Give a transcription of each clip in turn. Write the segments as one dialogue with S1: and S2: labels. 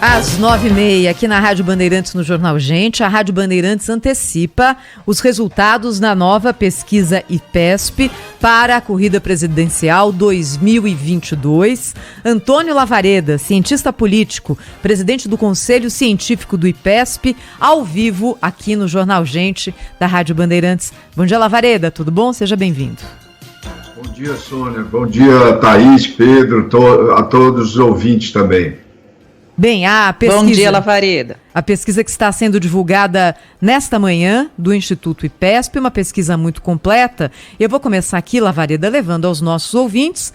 S1: Às 9h30, aqui na Rádio Bandeirantes, no Jornal Gente, a Rádio Bandeirantes antecipa os resultados da nova pesquisa IPESP para a corrida presidencial 2022. Antônio Lavareda, cientista político, presidente do Conselho Científico do IPESP, ao vivo aqui no Jornal Gente da Rádio Bandeirantes. Bom dia, Lavareda, tudo bom? Seja bem-vindo.
S2: Bom dia, Sônia. Bom dia, Thaís, Pedro, a todos os ouvintes também.
S1: Bem, a pesquisa...
S3: Bom dia, Lavareda.
S1: A pesquisa que está sendo divulgada nesta manhã do Instituto IPESP, uma pesquisa muito completa. Eu vou começar aqui, Lavareda, levando aos nossos ouvintes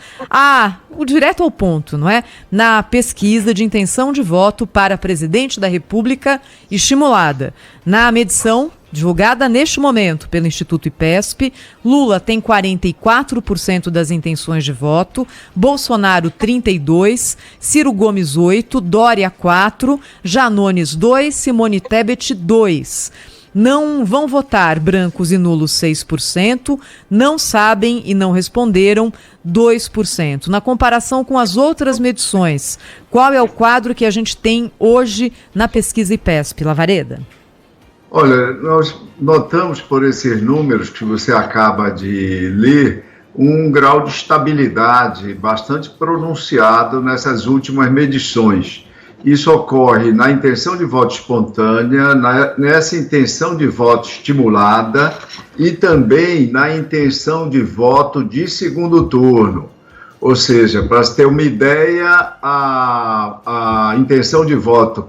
S1: o direto ao ponto, não é? Na pesquisa de intenção de voto para presidente da República estimulada. Na medição divulgada neste momento pelo Instituto IPESP, Lula tem 44% das intenções de voto, Bolsonaro 32%, Ciro Gomes 8%, Dória 4%, Janones 2%, Simone Tebet 2%. Não vão votar brancos e nulos 6%, não sabem e não responderam 2%. Na comparação com as outras medições, qual é o quadro que a gente tem hoje na pesquisa IPESP, Lavareda?
S2: Olha, nós notamos por esses números que você acaba de ler um grau de estabilidade bastante pronunciado nessas últimas medições. Isso ocorre na intenção de voto espontânea, nessa intenção de voto estimulada e também na intenção de voto de segundo turno. Ou seja, para se ter uma ideia, a intenção de voto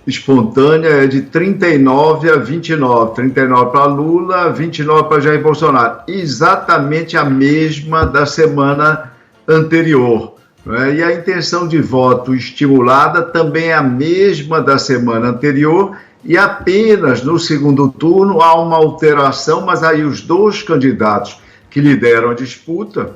S2: espontânea é de 39 a 29, 39 para Lula, 29 para Jair Bolsonaro, exatamente a mesma da semana anterior. Né? E a intenção de voto estimulada também é a mesma da semana anterior e apenas no segundo turno há uma alteração, mas aí os dois candidatos que lideram a disputa,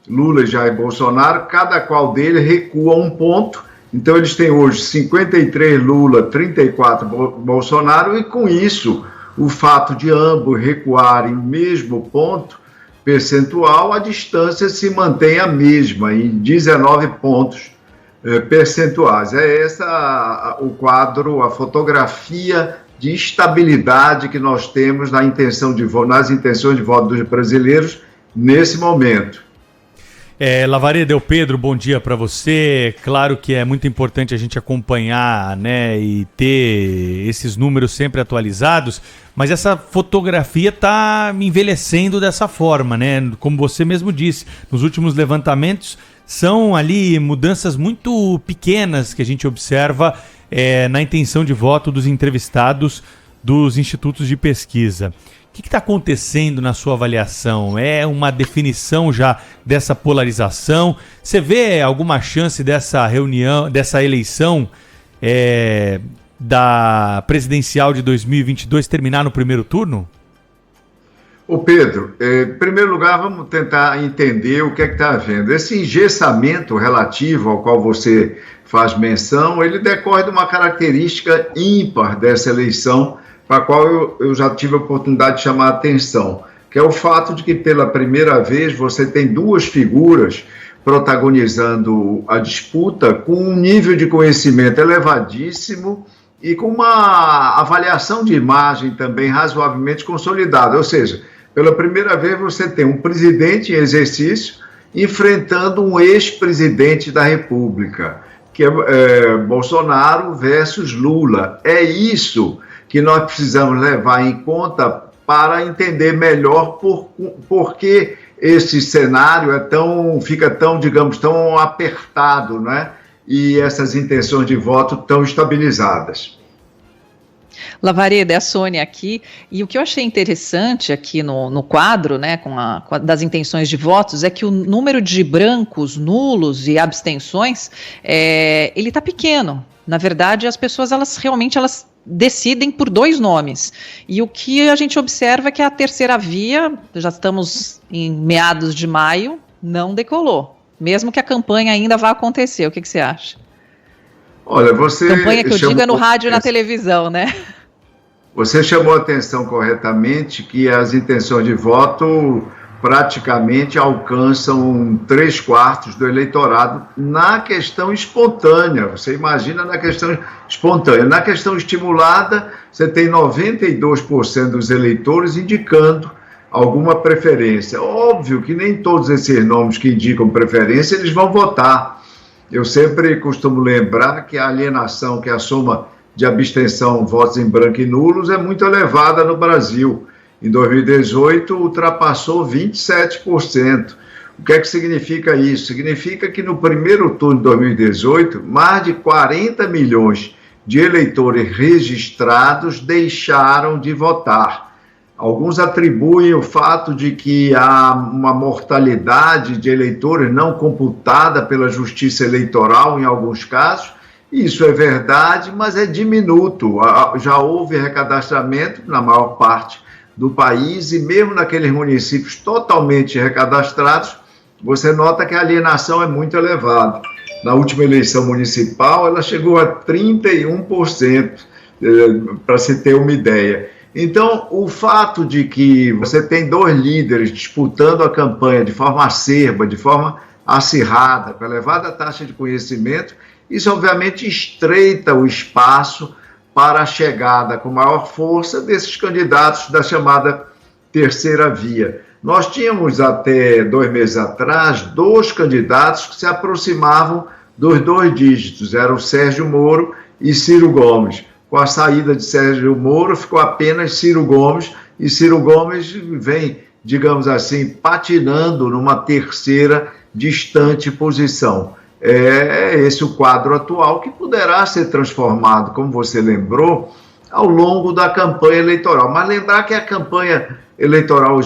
S2: Lula e Jair Bolsonaro, cada qual deles recua um ponto. Então, eles têm hoje 53 Lula, 34 Bolsonaro, e com isso, o fato de ambos recuarem o mesmo ponto percentual, a distância se mantém a mesma, em 19 pontos percentuais. É essa o quadro, a fotografia de estabilidade que nós temos nas intenções de voto dos brasileiros nesse momento.
S4: Lavareda, o Pedro, bom dia para você. Claro que é muito importante a gente acompanhar, né, e ter esses números sempre atualizados, mas essa fotografia está envelhecendo dessa forma, né? Como você mesmo disse, nos últimos levantamentos são ali mudanças muito pequenas que a gente observa na intenção de voto dos entrevistados dos institutos de pesquisa. O que está acontecendo na sua avaliação? É uma definição já dessa polarização? Você vê alguma chance dessa eleição da presidencial de 2022 terminar no primeiro turno?
S2: Ô Pedro, em primeiro lugar, vamos tentar entender o que é que está havendo. Esse engessamento relativo ao qual você faz menção, ele decorre de uma característica ímpar dessa eleição, para a qual eu já tive a oportunidade de chamar a atenção, que é o fato de que pela primeira vez você tem duas figuras protagonizando a disputa com um nível de conhecimento elevadíssimo e com uma avaliação de imagem também razoavelmente consolidada. Ou seja, pela primeira vez você tem um presidente em exercício enfrentando um ex-presidente da República, que é Bolsonaro versus Lula. É isso que nós precisamos levar em conta para entender melhor por que esse cenário fica tão, digamos, tão apertado, né? E essas intenções de voto tão estabilizadas.
S3: Lavareda, é a Sônia aqui, e o que eu achei interessante aqui no quadro, né, das intenções de votos, é que o número de brancos, nulos e abstenções, ele está pequeno. Na verdade, as pessoas, elas decidem por dois nomes. E o que a gente observa é que a terceira via, já estamos em meados de maio, não decolou. Mesmo que a campanha ainda vá acontecer. O que você acha?
S2: Olha, você...
S3: Campanha que eu digo é no rádio e na televisão, né?
S2: Você chamou a atenção corretamente que as intenções de voto praticamente alcançam 3/4 do eleitorado na questão espontânea. Você imagina na questão espontânea. Na questão estimulada, você tem 92% dos eleitores indicando alguma preferência. Óbvio que nem todos esses nomes que indicam preferência, eles vão votar. Eu sempre costumo lembrar que a alienação, que é a soma de abstenção, votos em branco e nulos, é muito elevada no Brasil. Em 2018, ultrapassou 27%. O que é que significa isso? Significa que no primeiro turno de 2018, mais de 40 milhões de eleitores registrados deixaram de votar. Alguns atribuem o fato de que há uma mortalidade de eleitores não computada pela Justiça Eleitoral em alguns casos. Isso é verdade, mas é diminuto. Já houve recadastramento na maior parte do país e mesmo naqueles municípios totalmente recadastrados, você nota que a alienação é muito elevada. Na última eleição municipal, ela chegou a 31%, para se ter uma ideia. Então, o fato de que você tem dois líderes disputando a campanha de forma acerba, de forma acirrada, com elevada taxa de conhecimento, isso obviamente estreita o espaço para a chegada com maior força desses candidatos da chamada terceira via. Nós tínhamos até 2 meses atrás 2 candidatos que se aproximavam dos 2 dígitos, eram Sérgio Moro e Ciro Gomes. Com a saída de Sérgio Moro, ficou apenas Ciro Gomes, e Ciro Gomes vem, digamos assim, patinando numa terceira distante posição. É esse o quadro atual, que poderá ser transformado, como você lembrou, ao longo da campanha eleitoral. Mas lembrar que a campanha eleitoral,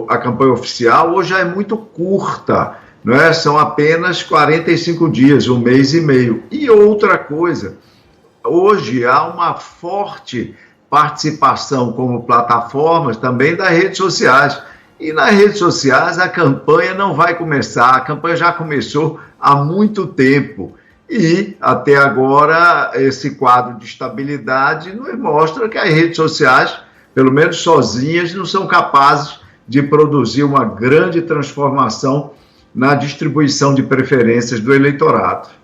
S2: a campanha oficial, hoje já é muito curta, não é? São apenas 45 dias, 1 mês e meio. E outra coisa, hoje há uma forte participação como plataformas também das redes sociais. E nas redes sociais a campanha não vai começar, a campanha já começou há muito tempo. E até agora esse quadro de estabilidade nos mostra que as redes sociais, pelo menos sozinhas, não são capazes de produzir uma grande transformação na distribuição de preferências do eleitorado.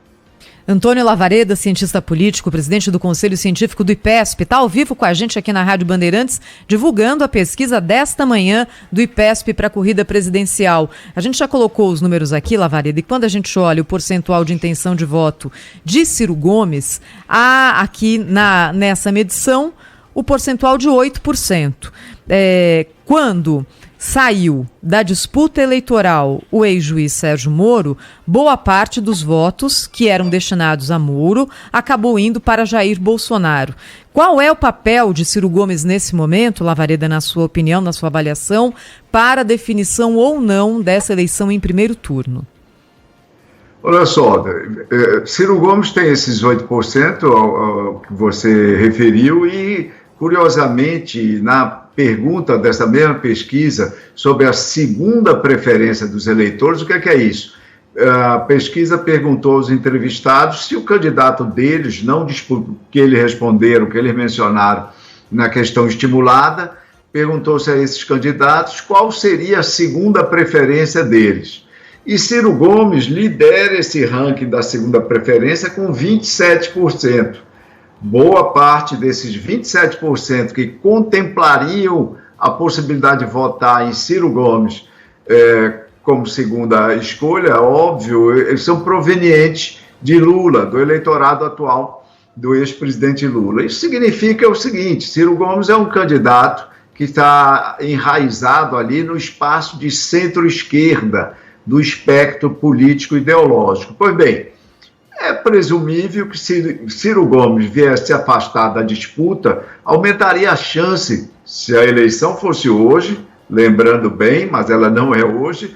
S1: Antônio Lavareda, cientista político, presidente do Conselho Científico do IPESP, está ao vivo com a gente aqui na Rádio Bandeirantes, divulgando a pesquisa desta manhã do IPESP para a corrida presidencial. A gente já colocou os números aqui, Lavareda, e quando a gente olha o percentual de intenção de voto de Ciro Gomes, há aqui nessa medição o percentual de 8%. Quando saiu da disputa eleitoral o ex-juiz Sérgio Moro, boa parte dos votos que eram destinados a Moro acabou indo para Jair Bolsonaro. Qual é o papel de Ciro Gomes nesse momento, Lavareda, na sua opinião, na sua avaliação, para a definição ou não dessa eleição em primeiro turno?
S2: Olha só, Ciro Gomes tem esses 8% ao que você referiu e, curiosamente, na pergunta dessa mesma pesquisa sobre a segunda preferência dos eleitores, o que é isso? A pesquisa perguntou aos entrevistados se o candidato deles não disputou, que eles responderam, que eles mencionaram na questão estimulada, perguntou-se a esses candidatos qual seria a segunda preferência deles. E Ciro Gomes lidera esse ranking da segunda preferência com 27%. Boa parte desses 27% que contemplariam a possibilidade de votar em Ciro Gomes como segunda escolha, óbvio, eles são provenientes de Lula, do eleitorado atual do ex-presidente Lula. Isso significa o seguinte: Ciro Gomes é um candidato que está enraizado ali no espaço de centro-esquerda do espectro político-ideológico. Pois bem, é presumível que se Ciro Gomes viesse se afastar da disputa, aumentaria a chance, se a eleição fosse hoje, lembrando bem, mas ela não é hoje,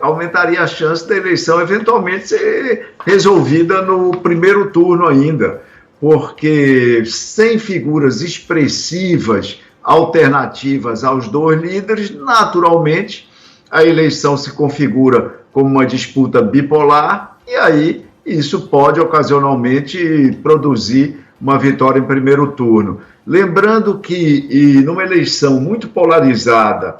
S2: aumentaria a chance da eleição eventualmente ser resolvida no primeiro turno ainda, porque sem figuras expressivas, alternativas aos dois líderes, naturalmente a eleição se configura como uma disputa bipolar e aí isso pode ocasionalmente produzir uma vitória em primeiro turno. Lembrando que numa eleição muito polarizada,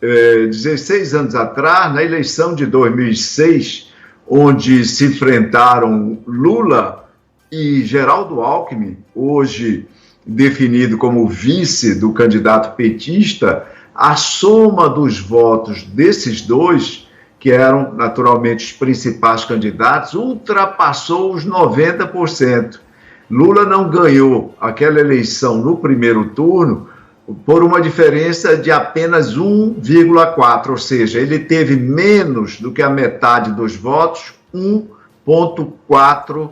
S2: 16 anos atrás, na eleição de 2006, onde se enfrentaram Lula e Geraldo Alckmin, hoje definido como vice do candidato petista, a soma dos votos desses dois, que eram naturalmente os principais candidatos, ultrapassou os 90%. Lula não ganhou aquela eleição no primeiro turno por uma diferença de apenas 1,4, ou seja, ele teve menos do que a metade dos votos, 1,4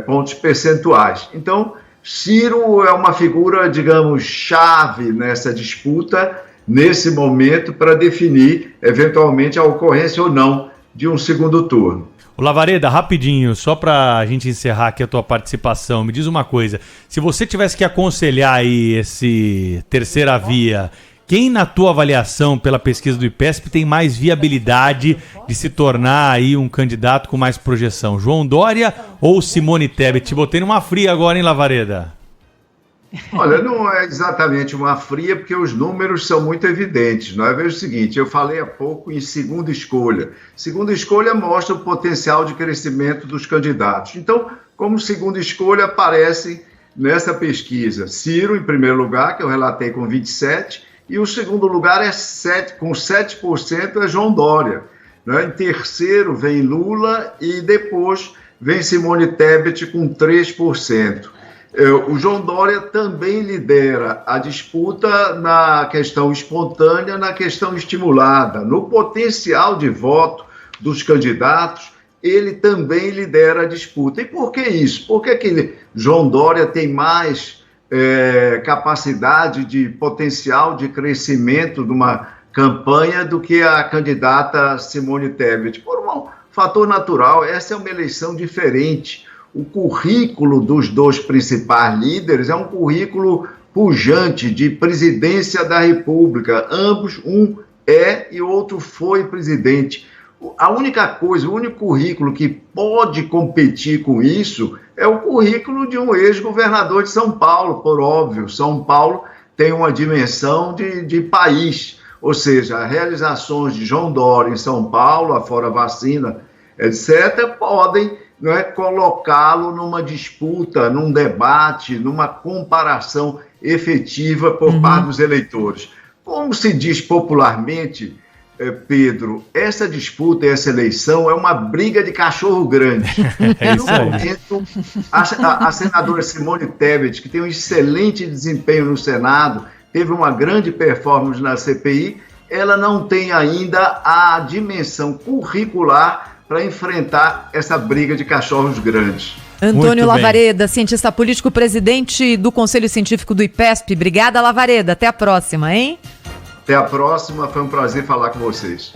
S2: pontos percentuais. Então, Ciro é uma figura, digamos, chave nessa disputa, nesse momento, para definir, eventualmente, a ocorrência ou não de um segundo turno.
S4: Ô Lavareda, rapidinho, só para a gente encerrar aqui a tua participação, me diz uma coisa, se você tivesse que aconselhar aí esse terceira via, quem na tua avaliação pela pesquisa do IPESP tem mais viabilidade de se tornar aí um candidato com mais projeção, João Dória ou Simone Tebet? Te botei numa fria agora, hein, Lavareda?
S2: Olha, não é exatamente uma fria, porque os números são muito evidentes. Não é? Veja o seguinte, eu falei há pouco em segunda escolha. Segunda escolha mostra o potencial de crescimento dos candidatos. Então, como segunda escolha, aparecem nessa pesquisa Ciro, em primeiro lugar, que eu relatei com 27%, e o segundo lugar com 7% é João Dória. Né? Em terceiro vem Lula e depois vem Simone Tebet com 3%. O João Dória também lidera a disputa na questão espontânea, na questão estimulada. No potencial de voto dos candidatos, ele também lidera a disputa. E por que isso? Por que João Dória tem mais capacidade de potencial de crescimento de uma campanha do que a candidata Simone Tebet? Por um fator natural, essa é uma eleição diferente. O currículo dos dois principais líderes é um currículo pujante de presidência da República. Ambos, um é e o outro foi presidente. A única coisa, o único currículo que pode competir com isso é o currículo de um ex-governador de São Paulo, por óbvio. São Paulo tem uma dimensão de país, ou seja, realizações de João Dória em São Paulo, afora vacina, etc., podem colocá-lo numa disputa, num debate, numa comparação efetiva por parte dos eleitores. Como se diz popularmente, Pedro, essa disputa, essa eleição é uma briga de cachorro grande. No momento, a senadora Simone Tebet, que tem um excelente desempenho no Senado, teve uma grande performance na CPI, ela não tem ainda a dimensão curricular para enfrentar essa briga de cachorros grandes.
S1: Antônio Lavareda, cientista político, presidente do Conselho Científico do IPESP. Obrigada, Lavareda. Até a próxima, hein?
S2: Até a próxima. Foi um prazer falar com vocês.